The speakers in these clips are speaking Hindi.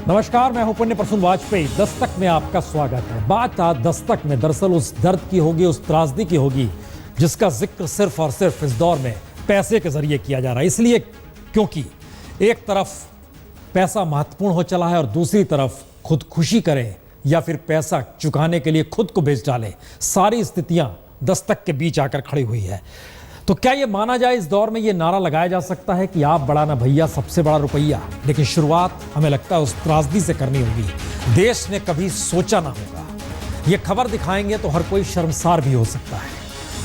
नमस्कार, मैं हूं पुण्य प्रसून वाजपेयी। दस्तक में आपका स्वागत है। बात आज दस्तक में दरअसल उस दर्द की होगी, उस त्रासदी की होगी जिसका जिक्र सिर्फ और सिर्फ इस दौर में पैसे के जरिए किया जा रहा है। इसलिए क्योंकि एक तरफ पैसा महत्वपूर्ण हो चला है और दूसरी तरफ खुदकुशी करें या फिर पैसा चुकाने के लिए खुद को बेच डालें, सारी स्थितियां दस्तक के बीच आकर खड़ी हुई है। तो क्या ये माना जाए, इस दौर में ये नारा लगाया जा सकता है कि आप बड़ा ना भैया, सबसे बड़ा रुपया। लेकिन शुरुआत हमें लगता है उस त्रासदी से करनी होगी। देश ने कभी सोचा ना होगा। ये खबर दिखाएंगे तो हर कोई शर्मसार भी हो सकता है,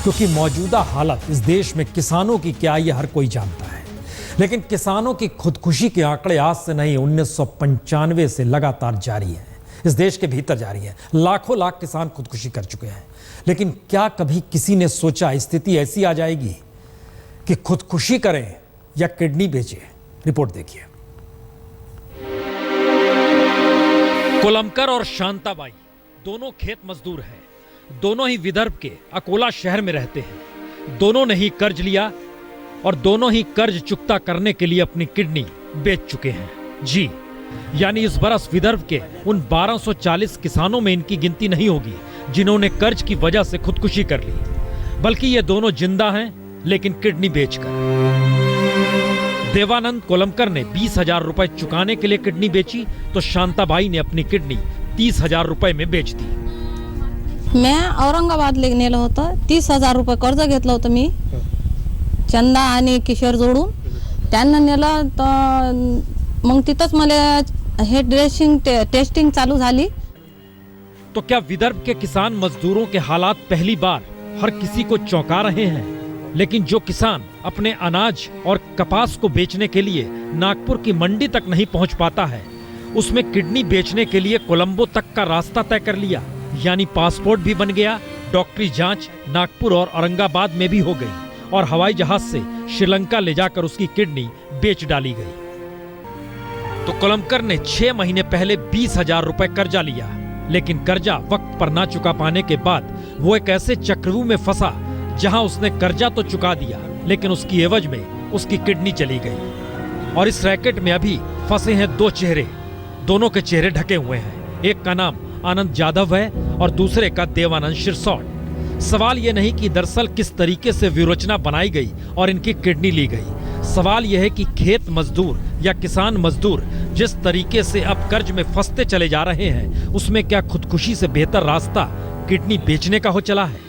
क्योंकि मौजूदा हालत इस देश में किसानों की क्या, ये हर कोई जानता है। लेकिन किसानों की खुदकुशी के आंकड़े आज से नहीं, 1995 से लगातार जारी है, इस देश के भीतर जारी है। लाखों लाख किसान खुदकुशी कर चुके हैं। लेकिन क्या कभी किसी ने सोचा स्थिति ऐसी आ जाएगी कि खुदकुशी करें या किडनी बेचें? रिपोर्ट देखिए। कोलमकर और शांताबाई दोनों खेत मजदूर हैं। दोनों ही विदर्भ के अकोला शहर में रहते हैं। दोनों ने ही कर्ज लिया और दोनों ही कर्ज चुकता करने के लिए अपनी किडनी बेच चुके हैं। जी, यानी इस बरस विदर्भ के उन 1240 किसानों में इनकी गिनती नहीं होगी जिन्होंने कर्ज की वजह से खुदकुशी कर ली, बल्कि ये दोनों जिंदा हैं लेकिन किडनी बेचकर। देवानंद कोलमकर ने 20,000 रुपए चुकाने के लिए किडनी बेची, तो शांताबाई ने अपनी किडनी 30,000 रुपए में बेच दी। मैं औरंगाबादला नेलं होतं, 30,000 रुपये कर्ज घेतलं होतं मी, चंदा आणि किशोर जोडून त्यांना नेलं। तर मग तिथंच मला हे टेस्टिंग चालू झाली। तो क्या विदर्भ के किसान मजदूरों के हालात पहली बार हर किसी को चौंका रहे हैं? लेकिन जो किसान अपने अनाज और कपास को बेचने के लिए नागपुर की मंडी तक नहीं पहुंच पाता है, उसमें किडनी बेचने के लिए कोलंबो तक का रास्ता तय कर लिया। यानी पासपोर्ट भी बन गया, डॉक्टरी जांच नागपुर और औरंगाबाद में भी हो गई और हवाई जहाज से श्रीलंका ले जाकर उसकी किडनी बेच डाली गई। तो कोलमकर ने 6 महीने पहले 20,000 रुपए कर्जा लिया, लेकिन कर्जा वक्त पर ना चुका पाने के बाद वो एक ऐसे चक्रव्यूह में फंसा जहां उसने कर्जा तो चुका दिया, लेकिन उसकी एवज में उसकी किडनी चली गई। और इस रैकेट में अभी फंसे हैं 2 चेहरे। दोनों के चेहरे ढके हुए हैं। एक का नाम आनंद जाधव है और दूसरे का देवानंद शिरसौट। सवाल ये नहीं कि दरअसल किस तरीके से व्यूहरचना बनाई गई और इनकी किडनी ली गई। सवाल यह है कि खेत मजदूर या किसान मजदूर जिस तरीके से अब कर्ज में फंसते चले जा रहे हैं, उसमें क्या खुदकुशी से बेहतर रास्ता किडनी बेचने का हो चला है?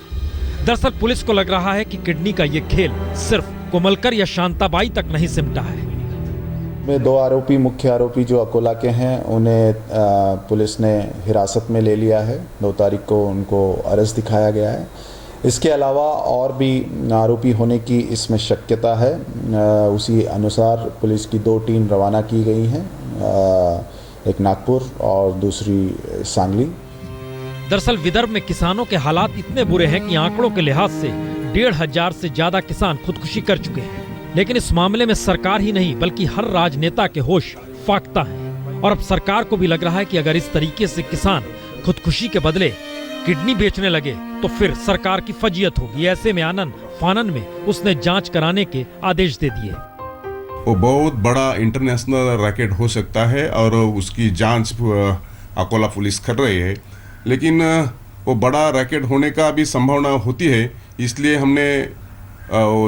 दरअसल पुलिस को लग रहा है कि किडनी का ये खेल सिर्फ कोमलकर या शांताबाई तक नहीं सिमटा है। में 2 आरोपी, मुख्य आरोपी जो अकोला के हैं, उन्हें पुलिस ने हिरासत में ले लिया है। 2 तारीख को उनको अरेस्ट दिखाया गया है। इसके अलावा और भी आरोपी होने की इसमें शक्यता है। उसी अनुसार पुलिस की 2 टीम रवाना की गई हैं, एक नागपुर और दूसरी सांगली। दरअसल विदर्भ में किसानों के हालात इतने बुरे हैं कि आंकड़ों के लिहाज से 1,500 से ज्यादा किसान खुदकुशी कर चुके हैं। लेकिन इस मामले में सरकार ही नहीं बल्कि हर राजनेता के होश फाख्ता है। और अब सरकार को भी लग रहा है कि अगर इस तरीके से किसान खुदकुशी के बदले किडनी बेचने लगे तो फिर सरकार की फजीयत होगी। ऐसे में आनंद फानन में उसने जांच कराने के आदेश दे दिए। वो बहुत बड़ा इंटरनेशनल रैकेट हो सकता है और उसकी जांच अकोला पुलिस कर रही है, लेकिन वो बड़ा रैकेट होने का भी संभावना होती है। इसलिए हमने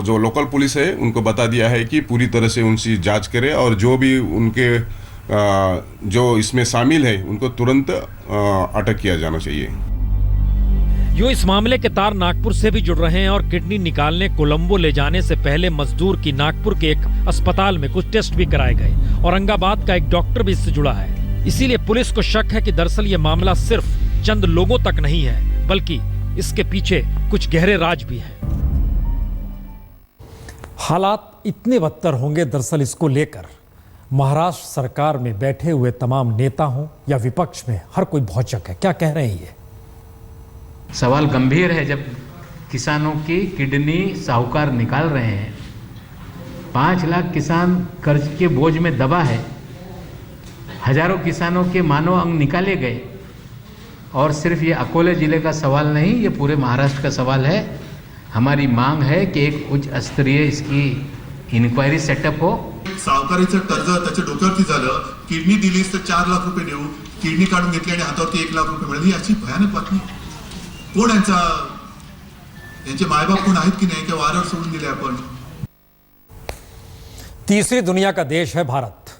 जो लोकल पुलिस है उनको बता दिया है कि पूरी तरह से उनकी जांच करें और जो भी उनके जो इसमें शामिल है उनको तुरंत अटक किया जाना चाहिए। यूं इस मामले के तार नागपुर से भी जुड़ रहे हैं और किडनी निकालने कोलंबो ले जाने से पहले मजदूर की नागपुर के एक अस्पताल में कुछ टेस्ट भी कराए गए। औरंगाबाद का एक डॉक्टर भी इससे जुड़ा है। इसीलिए पुलिस को शक है कि दरअसल ये मामला सिर्फ चंद लोगों तक नहीं है, बल्कि इसके पीछे कुछ गहरे राज भी हैं। हालात इतने बदतर होंगे दरअसल इसको लेकर महाराष्ट्र सरकार में बैठे हुए तमाम नेता हों या विपक्ष में, हर कोई भौचक है। क्या कह रहे हैं ये? सवाल गंभीर है। जब किसानों की किडनी साहूकार निकाल रहे हैं, 5 लाख किसान कर्ज के बोझ में दबा है, हजारों किसानों के मानव अंग निकाले गए। और सिर्फ ये अकोले जिले का सवाल नहीं, ये पूरे महाराष्ट्र का सवाल है। हमारी मांग है कि एक उच्च स्तरीय इसकी इंक्वायरी सेटअप हो। सावकारीचं कर्ज त्याच्या डोक्यावरती झालं, किडनी दिलीस तर 4 लाख रुपये देऊ, किडनी काढून घेतली आणि हातावरती 1 लाख रुपये मिळाले. ही अशी भयानक बातमी. कोण यांचे मायबाप कोण आहेत की नाही, किंवा वाऱ्यावर सोडून दिले आपण. तीसरी दुनिया का देश है भारत।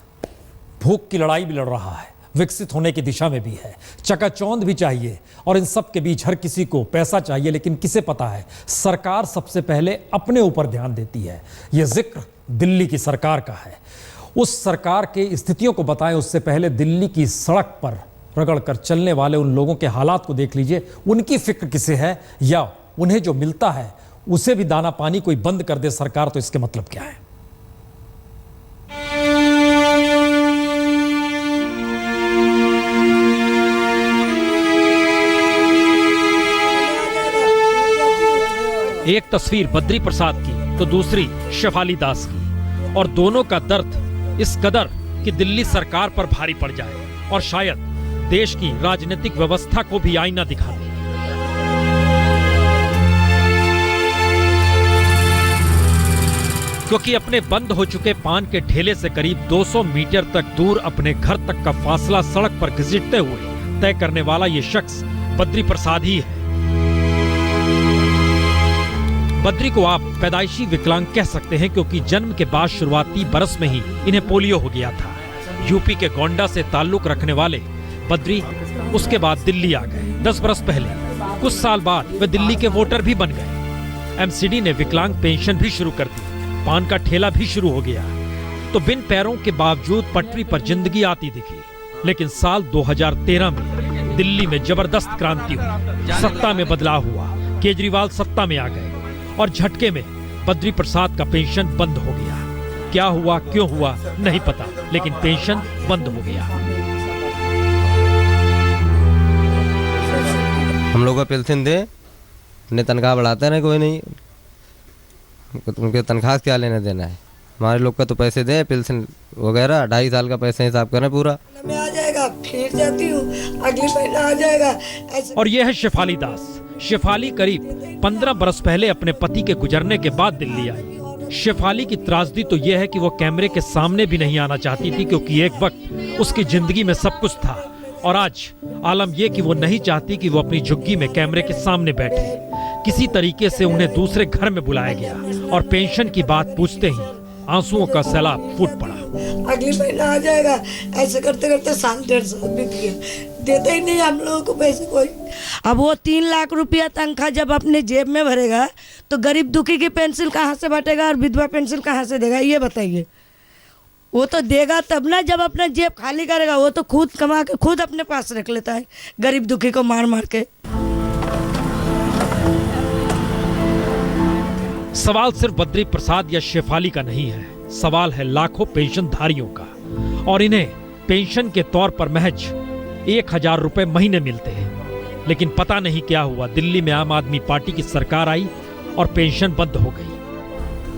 भूख की लड़ाई भी लड़ रहा है, विकसित होने की दिशा में भी है, चकाचौंध भी चाहिए और इन सब के बीच हर किसी को पैसा चाहिए। लेकिन किसे पता है, सरकार सबसे पहले अपने ऊपर ध्यान देती है। यह जिक्र दिल्ली की सरकार का है। उस सरकार के स्थितियों को बताएं उससे पहले दिल्ली की सड़क पर रगड़कर चलने वाले उन लोगों के हालात को देख लीजिए। उनकी फिक्र किसे है, या उन्हें जो मिलता है उसे भी दाना पानी कोई बंद कर दे सरकार, तो इसके मतलब क्या है। एक तस्वीर बद्री प्रसाद की तो दूसरी शेफाली दास की, और दोनों का दर्द इस कदर कि दिल्ली सरकार पर भारी पड़ जाए और शायद देश की राजनीतिक व्यवस्था को भी आईना दिखा दे। क्योंकि अपने बंद हो चुके पान के ठेले से करीब 200 मीटर तक दूर अपने घर तक का फासला सड़क पर घसीटते हुए तय करने वाला ये शख्स बद्री प्रसाद ही है। बद्री को आप पैदाइशी विकलांग कह सकते हैं, क्योंकि जन्म के बाद शुरुआती बरस में ही इन्हें पोलियो हो गया था। यूपी के गोंडा से ताल्लुक रखने वाले बद्री उसके बाद दिल्ली आ गए 10 बरस पहले। कुछ साल बाद वे दिल्ली के वोटर भी बन गए। एमसीडी ने विकलांग पेंशन भी शुरू कर दी, पान का ठेला भी शुरू हो गया। तो बिन पैरों के बावजूद पटरी पर जिंदगी आती दिखी। लेकिन साल 2013 में दिल्ली में जबरदस्त क्रांति हुई, सत्ता में बदलाव हुआ, केजरीवाल सत्ता में आ गए और झटके में बद्री प्रसाद का पेंशन बंद हो गया। क्या हुआ, क्यों हुआ नहीं पता, लेकिन पेंशन बंद हो गया। हम लोग का पेंशन दे, उन्हें तनख्वाह बढ़ाते रहे, कोई नहीं, उनके तनख्वाह क्या लेना देना है। हमारे लोग का तो पैसे दे, पेंशन वगैरह 2.5 साल का पैसा हिसाब करें पूरा। मैं आ जाएगा, फिर जाती हूँ, अगली महीना आ जाएगा ऐसे। और यह है शेफाली दास। शेफाली करीब 15 बरस पहले अपने पति के गुजरने के बाद दिल्ली आई। शेफाली की त्रासदी तो यह है कि वो कैमरे के सामने भी नहीं आना चाहती थी, क्योंकि एक वक्त उसकी जिंदगी में सब कुछ था, और आज आलम यह कि वो नहीं चाहती कि वो अपनी झुग्गी में कैमरे के सामने बैठे। किसी तरीके से उन्हें दूसरे घर में बुलाया गया और पेंशन की बात पूछते ही आंसुओं का सैलाब फूट पड़ा। अगली महीना आ जाएगा, ऐसे करते करते 1.5 साल बीत गया, देते ही नहीं हम लोगों को पैसे कोई। अब वो 3 लाख रुपया तनख्वाह जब अपने जेब में भरेगा तो गरीब दुखी की पेंशन कहाँ से बांटेगा और विधवा पेंशन कहाँ से देगा, ये बताइए। वो तो देगा तब ना जब अपना जेब खाली करेगा। वो तो खुद कमा के खुद अपने पास रख लेता है, गरीब दुखी को मार मार के। सवाल सिर्फ बद्री प्रसाद या शेफाली का नहीं है, सवाल है लाखों पेंशनधारियों का, और इन्हें पेंशन के तौर पर महज 1000 रुपए महीने मिलते हैं। लेकिन पता नहीं क्या हुआ, दिल्ली में आम आदमी पार्टी की सरकार आई और पेंशन बंद हो गई।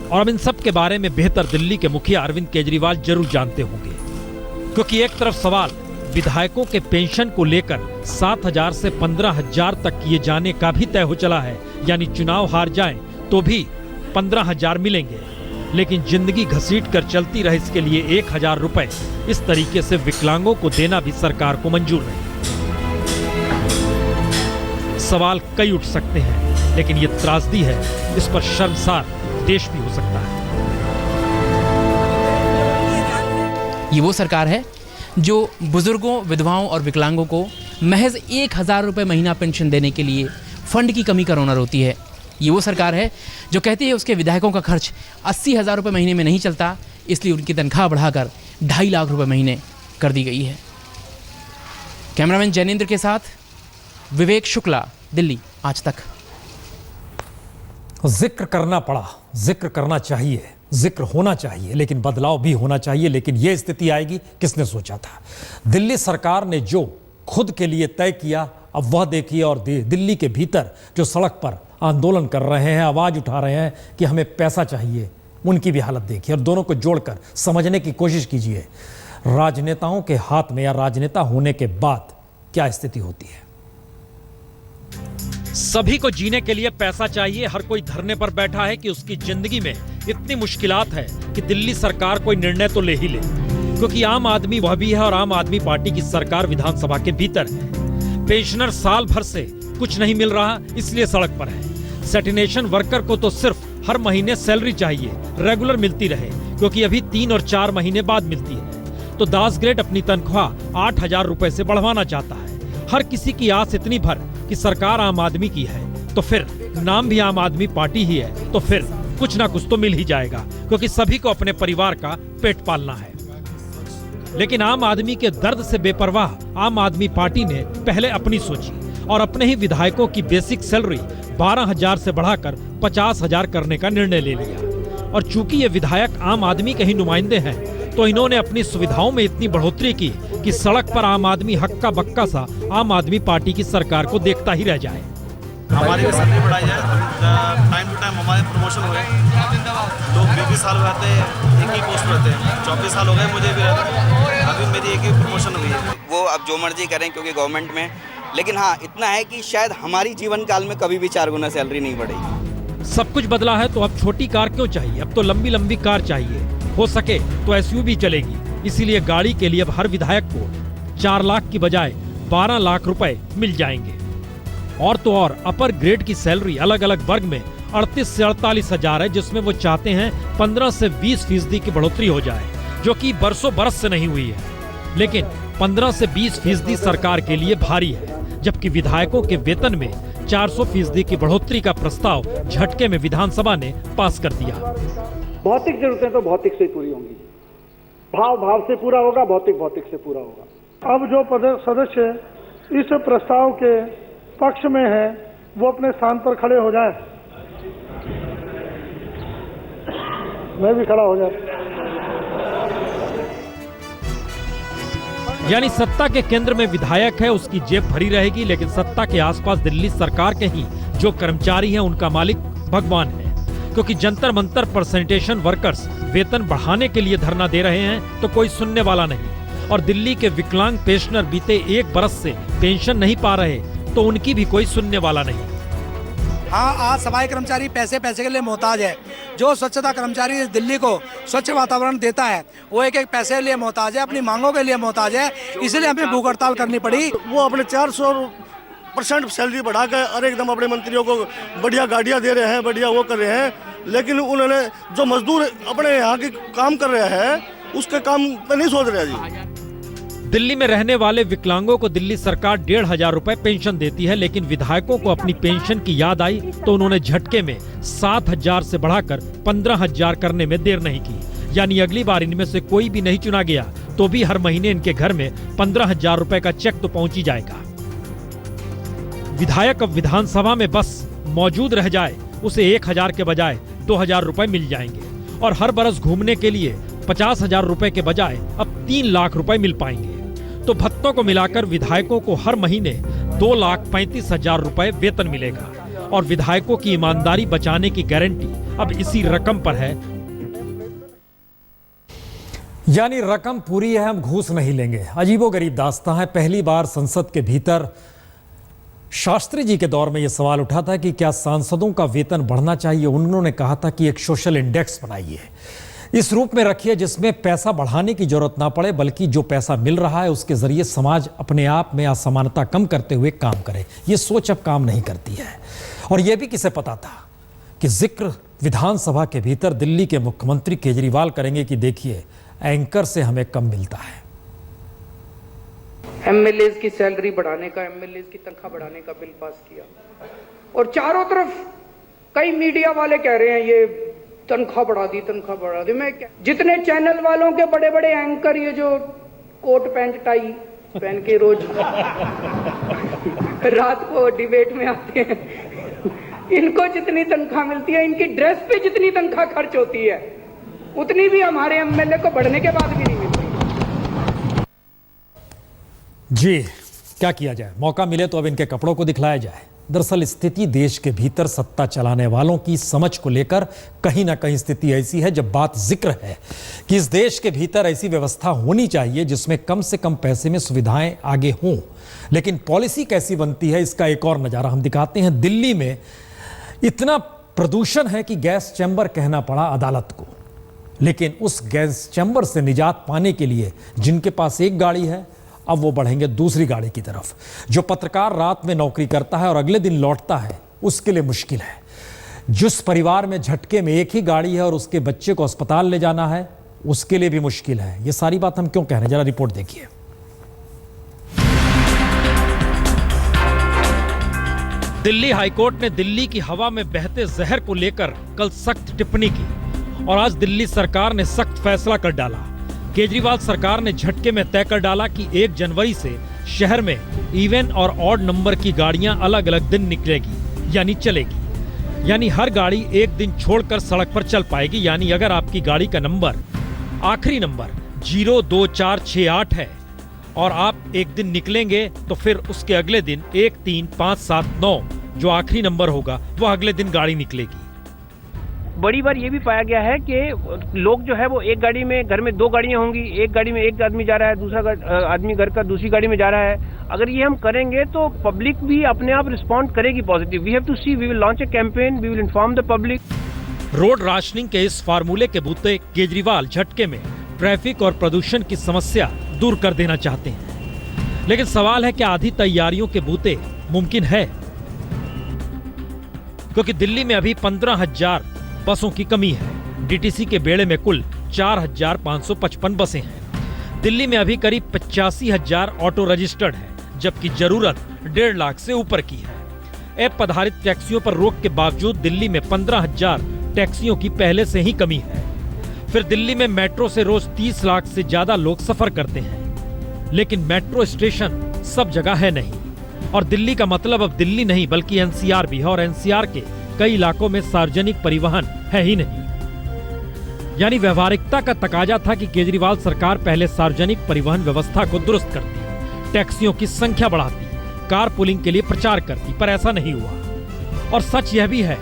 और अब इन सब के बारे में बेहतर दिल्ली के मुखिया अरविंद केजरीवाल जरूर जानते होंगे, क्योंकि एक तरफ सवाल विधायकों के पेंशन को लेकर 7,000 से 15,000 तक किए जाने का भी तय हो चला है, यानी चुनाव हार जाएं तो भी 15,000 मिलेंगे। लेकिन जिंदगी घसीट कर चलती रहे, इसके लिए 1,000 रुपए इस तरीके से विकलांगों को देना भी सरकार को मंजूर नहीं। सवाल कई उठ सकते हैं, लेकिन ये त्रासदी है, इस पर शर्मसार देश भी हो सकता है। ये वो सरकार है जो बुजुर्गों, विधवाओं और विकलांगों को महज 1,000 रुपये महीना पेंशन देने के लिए फंड की कमी का रोना रोती है। ये वो सरकार है जो कहती है उसके विधायकों का खर्च 80,000 रुपये महीने में नहीं चलता, इसलिए उनकी तनख्वाह बढ़ाकर 2.5 लाख रुपये महीने कर दी गई है। कैमरामैन जैनेंद्र के साथ विवेक शुक्ला, दिल्ली आज तक। जिक्र करना पड़ा, जिक्र करना चाहिए, जिक्र होना चाहिए, लेकिन बदलाव भी होना चाहिए। लेकिन यह स्थिति आएगी, किसने सोचा था। दिल्ली सरकार ने जो खुद के लिए तय किया, अब वह देखिए, और दिल्ली के भीतर जो सड़क पर आंदोलन कर रहे हैं, आवाज उठा रहे हैं कि हमें पैसा चाहिए, उनकी भी हालत देखिए। और दोनों को जोड़कर समझने की कोशिश कीजिए, राजनेताओं के हाथ में या राजनेता होने के बाद क्या स्थिति होती है। सभी को जीने के लिए पैसा चाहिए। हर कोई धरने पर बैठा है कि उसकी जिंदगी में इतनी मुश्किलात है कि दिल्ली सरकार कोई निर्णय तो ले ही ले, क्योंकि आम आदमी वह भी है और आम आदमी पार्टी की सरकार विधानसभा के भीतर है। पेंशनर साल भर से कुछ नहीं मिल रहा, इसलिए सड़क पर है। सैनिटेशन वर्कर को तो सिर्फ हर महीने सैलरी चाहिए, रेगुलर मिलती रहे, क्योंकि अभी 3 और 4 महीने बाद मिलती है। तो दास ग्रेड अपनी तनख्वाह 8,000 रुपए से बढ़वाना चाहता है। हर किसी की आस इतनी भर कि सरकार आम आदमी की है, तो फिर नाम भी आम आदमी पार्टी ही है, तो फिर कुछ ना कुछ तो मिल ही जाएगा, क्योंकि सभी को अपने परिवार का पेट पालना है। लेकिन आम आदमी के दर्द से बेपरवाह आम आदमी पार्टी ने पहले अपनी सोची और अपने ही विधायकों की बेसिक सैलरी 12,000 से बढ़ाकर 50,000 करने का निर्णय ले लिया। और चूंकि ये विधायक आम आदमी के ही नुमाइंदे हैं, तो इन्होंने अपनी सुविधाओं में इतनी बढ़ोतरी की कि सड़क पर आम आदमी हक्का बक्का सा आम आदमी पार्टी की सरकार को देखता ही रह जाए। हमारी भी सैलरी बढ़ाई है, टाइम टू टाइम हमारे प्रमोशन हुए। लोग 20 साल रहते हैं, एक ही पोस्ट रहते हैं। 24 साल हो गए मुझे भी, अभी मेरी एक ही प्रमोशन हुई है। वो अब जो मर्जी करें क्योंकि गवर्नमेंट में, लेकिन हाँ इतना है कि शायद हमारी जीवन काल में कभी भी 4 गुना सैलरी नहीं बढ़ेगी। सब कुछ बदला है तो अब छोटी कार क्यों चाहिए, अब तो लंबी लंबी कार चाहिए। हो सके तो एसयूवी चलेगी। इसीलिए गाड़ी के लिए अब हर विधायक को 4 लाख की बजाय 12 लाख रुपए मिल जाएंगे। और तो और अपर ग्रेड की सैलरी अलग अलग वर्ग में 38 से 48 हजार है, जिसमें वो चाहते हैं 15 से 20% की बढ़ोतरी हो जाए, जो कि बरसों बरस से नहीं हुई है। लेकिन 15 से 20% सरकार के लिए भारी है, जबकि विधायकों के वेतन में 400% की बढ़ोतरी का प्रस्ताव झटके में विधानसभा ने पास कर दिया। भौतिक जरूरतें तो भौतिक से पूरी होंगी, भाव भाव से पूरा होगा, भौतिक भौतिक से पूरा होगा। अब जो सदस्य इस प्रस्ताव के पक्ष में है वो अपने स्थान पर खड़े हो जाए। मैं भी खड़ा हो जाता। यानी सत्ता के केंद्र में विधायक है, उसकी जेब भरी रहेगी, लेकिन सत्ता के आसपास दिल्ली सरकार के ही जो कर्मचारी हैं उनका मालिक भगवान है। क्योंकि जंतर मंतर पर सैनिटेशन वर्कर्स वेतन बढ़ाने के लिए धरना दे रहे हैं तो कोई सुनने वाला नहीं। और दिल्ली के विकलांग पेंशनर बीते 1 बरस से पेंशन नहीं पा रहे, तो उनकी भी कोई सुनने वाला नहीं। हाँ, आज सफाई कर्मचारी पैसे के लिए मोहताज है। जो स्वच्छता कर्मचारी दिल्ली को स्वच्छ वातावरण देता है, वो एक पैसे के लिए मोहताज है, अपनी मांगों के लिए मोहताज है। इसलिए हमें भूख हड़ताल करनी पड़ी। वो अपने 400% सैलरी बढ़ाकर और एकदम अपने मंत्रियों को बढ़िया गाड़ियाँ दे रहे हैं, बढ़िया वो कर रहे हैं, लेकिन उन्होंने जो मजदूर अपने यहाँ के काम कर रहे हैं उसके काम पे नहीं सोच रहे जी। दिल्ली में रहने वाले विकलांगों को दिल्ली सरकार 1,500 रुपए पेंशन देती है, लेकिन विधायकों को अपनी पेंशन की याद आई तो उन्होंने झटके में 7,000 से बढ़ाकर 15,000 करने में देर नहीं की। यानी अगली बार इनमें से कोई भी नहीं चुना गया तो भी हर महीने इनके घर में 15,000 रुपए का चेक तो पहुंच ही जाएगा। विधायक अब विधानसभा में बस मौजूद रह जाए, उसे 1,000 के बजाय 2,000 रुपए मिल जाएंगे और हर बरस घूमने के लिए 50,000 रुपए के बजाय अब 3 लाख रुपए मिल पाएंगे। तो भत्तों को मिलाकर विधायकों को हर महीने 2,35,000 रुपए वेतन मिलेगा और विधायकों की ईमानदारी बचाने की गारंटी अब इसी रकम पर है। यानी रकम पूरी है, हम घूस नहीं लेंगे। अजीबोगरीब दास्तां है। पहली बार संसद के भीतर शास्त्री जी के दौर में यह सवाल उठा था कि क्या सांसदों का वेतन बढ़ना चाहिए। उन्होंने कहा था कि एक सोशल इंडेक्स बनाइए, इस रूप में रखिए जिसमें पैसा बढ़ाने की जरूरत ना पड़े, बल्कि जो पैसा मिल रहा है उसके जरिए समाज अपने आप में असमानता कम करते हुए काम करे। ये सोच अब काम नहीं करती है। और यह भी किसे पता था कि जिक्र विधानसभा के भीतर दिल्ली के मुख्यमंत्री केजरीवाल करेंगे कि देखिए एंकर से हमें कम मिलता है। एमएलए की सैलरी बढ़ाने का, एमएलए की तनख्वाह बढ़ाने का बिल पास किया और चारों तरफ कई मीडिया वाले कह रहे हैं ये तनख्वाह बढ़ा दी, तनख्वाह बढ़ा दी। मैं क्या, जितने चैनल वालों के बड़े बड़े एंकर ये जो कोट पैंट टाई पहन के रोज रात को डिबेट में आते हैं, इनको जितनी तनख्वाह मिलती है, इनकी ड्रेस पे जितनी तनख्वाह खर्च होती है, उतनी भी हमारे एमएलए को बढ़ने के बाद भी नहीं मिलती। जी, क्या किया जाए, मौका मिले तो अब इनके कपड़ों को दिखलाया जाए। दरअसल स्थिति देश के भीतर सत्ता चलाने वालों की समझ को लेकर कहीं ना कहीं स्थिति ऐसी है जब बात जिक्र है कि इस देश के भीतर ऐसी व्यवस्था होनी चाहिए जिसमें कम से कम पैसे में सुविधाएं आगे हों, लेकिन पॉलिसी कैसी बनती है इसका एक और नज़ारा हम दिखाते हैं। दिल्ली में इतना प्रदूषण है कि गैस चैम्बर कहना पड़ा अदालत को, लेकिन उस गैस चैम्बर से निजात पाने के लिए जिनके पास एक गाड़ी है अब वो बढ़ेंगे दूसरी गाड़ी की तरफ। जो पत्रकार रात में नौकरी करता है और अगले दिन लौटता है उसके लिए मुश्किल है। जिस परिवार में झटके में एक ही गाड़ी है और उसके बच्चे को अस्पताल ले जाना है उसके लिए भी मुश्किल है। ये सारी बात हम क्यों कह रहे हैं, जरा रिपोर्ट देखिए। दिल्ली हाईकोर्ट ने दिल्ली की हवा में बहते जहर को लेकर कल सख्त टिप्पणी की और आज दिल्ली सरकार ने सख्त फैसला कर डाला। केजरीवाल सरकार ने झटके में तय कर डाला कि 1 जनवरी से शहर में इवन और ऑड नंबर की गाड़ियां अलग अलग दिन निकलेगी यानी चलेगी। यानी हर गाड़ी एक दिन छोड़कर सड़क पर चल पाएगी। यानी अगर आपकी गाड़ी का नंबर आखिरी नंबर 02468 है और आप एक दिन निकलेंगे तो फिर उसके अगले दिन 1, 3, 5, 7, 9 जो आखिरी नंबर होगा वह अगले दिन गाड़ी निकलेगी। बड़ी बार ये भी पाया गया है कि लोग जो है वो एक गाड़ी में, घर में 2 गाड़ियां होंगी, एक गाड़ी में एक आदमी जा रहा है, दूसरा आदमी घर का दूसरी गाड़ी में जा रहा है। अगर ये हम करेंगे तो पब्लिक भी अपने आप रिस्पॉन्ड करेगी positive. We have to see, we will launch a campaign, we will inform the public. Road rationing के इस फार्मूले के बूते केजरीवाल झटके में ट्रैफिक और प्रदूषण की समस्या दूर कर देना चाहते हैं, लेकिन सवाल है कि आधी तैयारियों के बूते मुमकिन है? क्योंकि दिल्ली में अभी 15,000 बसों की कमी है। डीटीसी के बेड़े में कुल 4,555 बसें हैं। दिल्ली में अभी करीब 85,000 ऑटो रजिस्टर्ड है, जबकि जरूरत 1.5 लाख से ऊपर की है। ऐप आधारित टैक्सियों पर रोक के बावजूद दिल्ली में 15,000 टैक्सियों की पहले से ही कमी है। फिर दिल्ली में मेट्रो से रोज 30 लाख से ज्यादा लोग सफर करते हैं, लेकिन मेट्रो स्टेशन सब जगह है नहीं। और दिल्ली का मतलब अब दिल्ली नहीं बल्कि एनसीआर भी है, और एनसीआर के कई इलाकों में सार्वजनिक परिवहन है ही नहीं। यानी व्यवहारिकता का तकाजा था कि केजरीवाल सरकार पहले सार्वजनिक परिवहन व्यवस्था को दुरुस्त करती, टैक्सियों की संख्या बढ़ाती, कार पुलिंग के लिए प्रचार करती, पर ऐसा नहीं हुआ। और सच यह भी है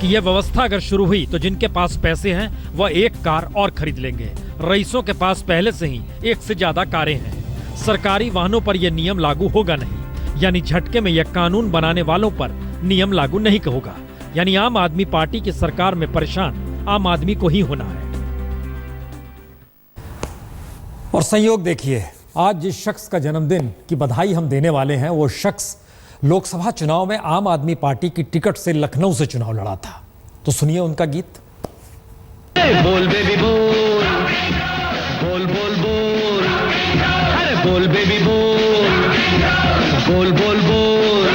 कि यह व्यवस्था अगर शुरू हुई तो जिनके पास पैसे हैं वह एक कार और खरीद लेंगे। रईसों के पास पहले से ही एक से ज्यादा कारें हैं। सरकारी वाहनों पर यह नियम लागू होगा नहीं, यानी झटके में यह कानून बनाने वालों पर नियम लागू नहीं होगा। यानी आम आदमी पार्टी की सरकार में परेशान आम आदमी को ही होना है। और संयोग देखिए, आज जिस शख्स का जन्मदिन की बधाई हम देने वाले हैं वो शख्स लोकसभा चुनाव में आम आदमी पार्टी की टिकट से लखनऊ से चुनाव लड़ा था। तो सुनिए उनका गीत। बोल बेबी बोल, बोल बोल बोल, अरे बोल बेबी बोल, बोल बोल बोल,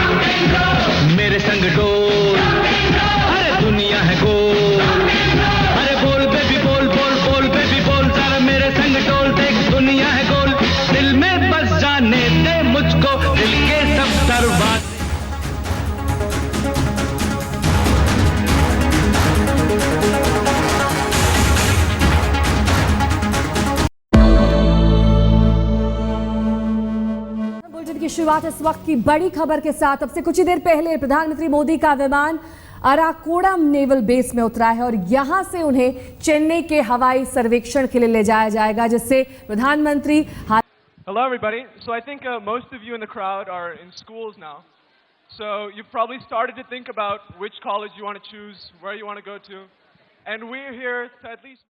मेरे संग डोल, अरे दुनिया है गोल, अरे बोल बेबी बोल, बोल बोल बेबी बोल, जरा मेरे संग डोल, देख दुनिया है गोल, दिल में बस जाने दे मुझको, दिल के सब दरवाजे। की शुरुआत इस वक्त की बड़ी खबर के साथ। अब से कुछ ही देर पहले प्रधानमंत्री मोदी का विमान अराकोडम नेवल बेस में उतरा है और यहां से उन्हें चेन्नई के हवाई सर्वेक्षण के लिए ले जाया जाएगा, जिससे प्रधानमंत्री। Hello everybody. So I think most of you in the crowd are in schools now. So you've probably started to think about which college you want to choose, where you want to go to. And we're here to at least